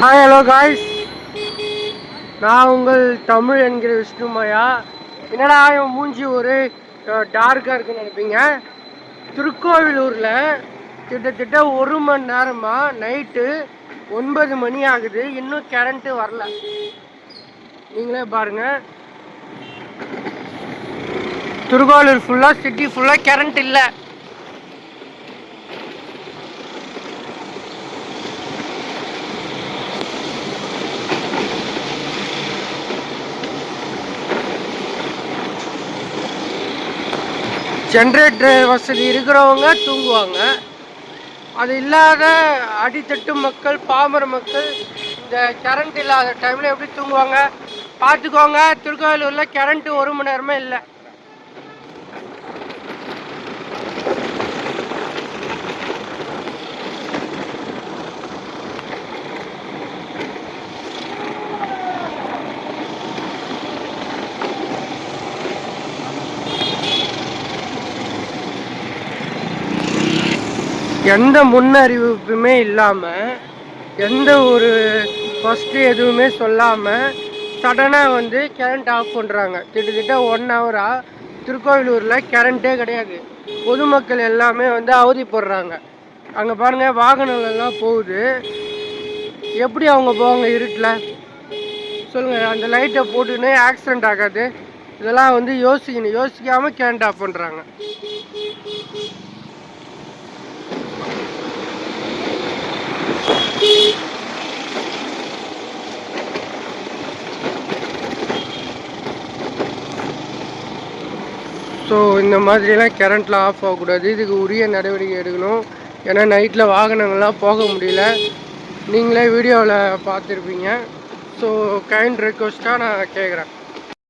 Hi hello guys, நான் உங்கள் தமிழ் என்கிற விஷ்ணுமாயா. என்னடா என் மூஞ்சி ஒரு டார்க்காக இருக்குன்னு நினைப்பீங்க. திருக்கோவிலூரில் கிட்டத்தட்ட 1 மணி நேரமாக நைட்டு 9 மணி ஆகுது, இன்னும் கரண்ட்டு வரல. நீங்களே பாருங்கள், திருக்கோவிலூர் ஃபுல்லாக சிட்டி ஃபுல்லாக கரண்ட் இல்லை. ஜென்ரேட்டர் வசதி இருக்கிறவங்க தூங்குவாங்க, அது இல்லாத அடித்தட்டு மக்கள், பாமர மக்கள் இந்த கரண்ட் இல்லாத டைமில் எப்படி தூங்குவாங்க பார்த்துக்கோங்க. திருக்கோவிலூரில் கரண்ட்டு 1 மணி நேரமே இல்லை. எந்த முன்னறிவிப்புமே இல்லாமல், எந்த ஒரு ஃபஸ்ட்டு எதுவுமே சொல்லாமல் சடனாக வந்து கரண்ட் ஆஃப் பண்ணுறாங்க. கிட்டத்தட்ட 1 ஹவராக திருக்கோவிலூரில் கரண்ட்டே கிடையாது. பொதுமக்கள் எல்லாமே வந்து அவதிப்படுறாங்க. அங்கே பாருங்கள், வாகனங்கள்லாம் போகுது. எப்படி அவங்க போவாங்க இருட்டில் சொல்லுங்கள்? அந்த லைட்டை போட்டுன்னு ஆக்சிடெண்ட் ஆகாது? இதெல்லாம் வந்து யோசிக்காமல் கரண்ட் ஆஃப் பண்ணுறாங்க. ஸோ இந்த மாதிரிலாம் கரண்ட்டில் ஆஃப் ஆகக்கூடாது. இதுக்கு உரிய நடவடிக்கை எடுக்கணும். ஏன்னா நைட்டில் வாகனங்கள்லாம் போக முடியல. நீங்களே வீடியோவில் பார்த்துருப்பீங்க. ஸோ கைண்ட் ரெக்வஸ்ட்டாக நான் கேட்குறேன்.